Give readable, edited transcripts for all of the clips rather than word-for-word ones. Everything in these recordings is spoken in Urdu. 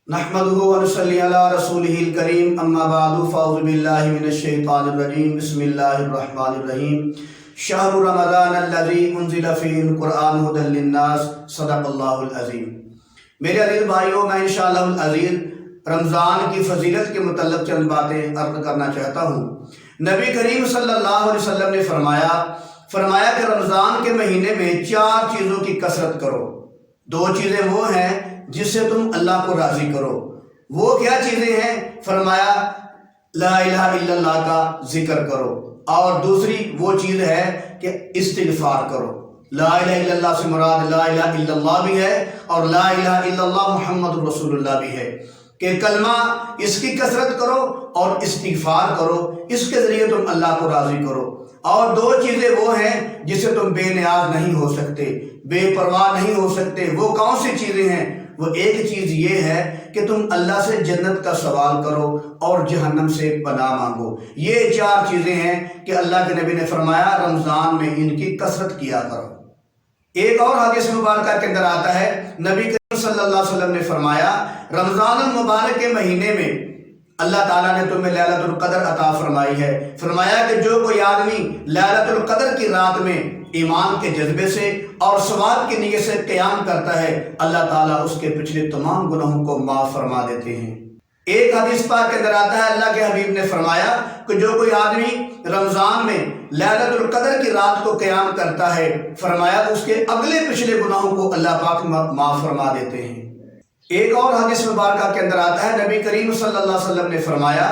نحمده ونصلي على رسوله الكريم اما بعد فاعوذ بالله من الشيطان الرجيم بسم الله الرحمن الرحيم شهر رمضان الذي انزل فيه القرآن هدى للناس صدق اللہ العظیم۔ میرے عزیز بھائیوں، میں انشاءاللہ العزیز رمضان کی فضیلت کے متعلق چند باتیں عرض کرنا چاہتا ہوں۔ نبی کریم صلی اللہ علیہ وسلم نے فرمایا کہ رمضان کے مہینے میں 4 چیزوں کی کثرت کرو۔ 2 چیزیں وہ ہیں جس سے تم اللہ کو راضی کرو۔ وہ کیا چیزیں ہیں؟ فرمایا لا الہ الا اللہ کا ذکر کرو، اور دوسری وہ چیز ہے کہ استغفار کرو۔ لا الہ الا اللہ سے مراد لا الہ الا اللہ بھی ہے اور لا الہ الا اللہ محمد رسول اللہ بھی ہے، کہ کلمہ اس کی کثرت کرو اور استغفار کرو، اس کے ذریعے تم اللہ کو راضی کرو۔ اور 2 چیزیں وہ ہیں جس سے تم بے نیاز نہیں ہو سکتے، بے پرواہ نہیں ہو سکتے۔ وہ کون سی چیزیں ہیں؟ وہ ایک چیز یہ ہے کہ تم اللہ سے جنت کا سوال کرو اور جہنم سے پناہ مانگو۔ یہ 4 چیزیں ہیں کہ اللہ کے نبی نے فرمایا رمضان میں ان کی کثرت کیا کرو۔ ایک اور حدیث مبارکہ کے اندر آتا ہے، نبی کریم صلی اللہ علیہ وسلم نے فرمایا رمضان المبارک کے مہینے میں اللہ تعالیٰ نے تمہیں لیلۃ القدر عطا فرمائی ہے۔ فرمایا کہ جو کوئی آدمی لیلۃ القدر کی رات میں ایمان کے جذبے سے اور ثواب کی نیت سے قیام کرتا ہے، اللہ تعالیٰ اس کے پچھلے تمام گناہوں کو معاف فرما دیتے ہیں۔ ایک حدیث پاک کے اندر آتا ہے، اللہ کے حبیب نے فرمایا کہ جو کوئی آدمی رمضان میں لیلۃ القدر کی رات کو قیام کرتا ہے، فرمایا اس کے اگلے پچھلے گناہوں کو اللہ پاک معاف فرما دیتے ہیں۔ ایک اور حدیث مبارکہ کے اندر آتا ہے، نبی کریم صلی اللہ علیہ وسلم نے فرمایا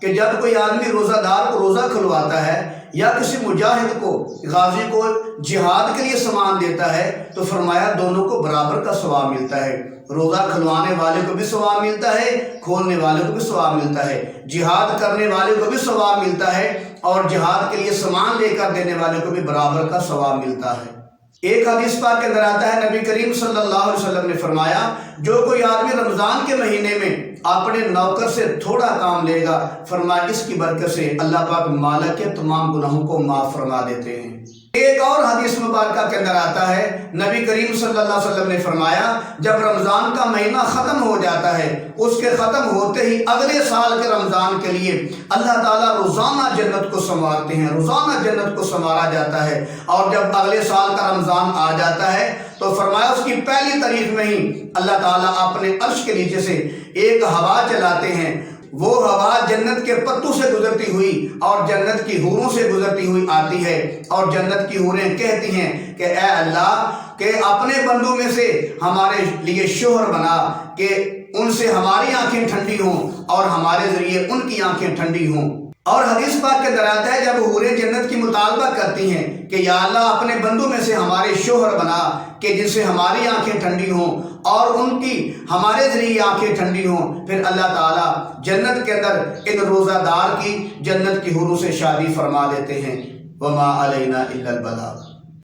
کہ جب کوئی آدمی روزہ دار کو روزہ کھلواتا ہے یا کسی مجاہد کو، غازی کو جہاد کے لیے سامان دیتا ہے، تو فرمایا دونوں کو برابر کا ثواب ملتا ہے۔ روزہ کھلوانے والے کو بھی ثواب ملتا ہے، کھولنے والے کو بھی ثواب ملتا ہے، جہاد کرنے والے کو بھی ثواب ملتا ہے، اور جہاد کے لیے سامان لے کر دینے والے کو بھی برابر کا ثواب ملتا ہے۔ ایک حدیث پاک کے اندر آتا ہے، نبی کریم صلی اللہ علیہ وسلم نے فرمایا جو کوئی آدمی رمضان کے مہینے میں اپنے نوکر سے تھوڑا کام لے گا، فرمایا اس کی برکت سے اللہ پاک مالک کے تمام گناہوں کو معاف فرما دیتے ہیں۔ ایک اور حدیث مبارکہ کے اندر آتا ہے، نبی کریم صلی اللہ علیہ وسلم نے فرمایا جب رمضان کا مہینہ ختم ہو جاتا ہے، اس کے ختم ہوتے ہی اگلے سال کے رمضان کے لیے اللہ تعالیٰ روزانہ جنت کو سنوارتے ہیں، روزانہ جنت کو سنوارا جاتا ہے۔ اور جب اگلے سال کا رمضان آ جاتا ہے تو فرمایا اس کی پہلی تاریخ میں ہی اللہ تعالیٰ اپنے عرش کے نیچے سے ایک ہوا چلاتے ہیں۔ وہ ہوا جنت کے پتوں سے گزرتی ہوئی اور جنت کی حوروں سے گزرتی ہوئی آتی ہے، اور جنت کی حوریں کہتی ہیں کہ اے اللہ کہ اپنے بندوں میں سے ہمارے لیے شوہر بنا، کہ ان سے ہماری آنکھیں ٹھنڈی ہوں اور ہمارے ذریعے ان کی آنکھیں ٹھنڈی ہوں۔ اور حدیث پاک کے اندر آتا ہے جب حوریں جنت کی مطالبہ کرتی ہیں کہ یا اللہ اپنے بندوں میں سے ہمارے شوہر بنا کہ جن سے ہماری آنکھیں ٹھنڈی ہوں اور ان کی ہمارے ذریعے آنکھیں ٹھنڈی ہوں، پھر اللہ تعالیٰ جنت کے اندر ان روزہ دار کی جنت کی حوروں سے شادی فرما دیتے ہیں۔ وما علینا الا البلاغ۔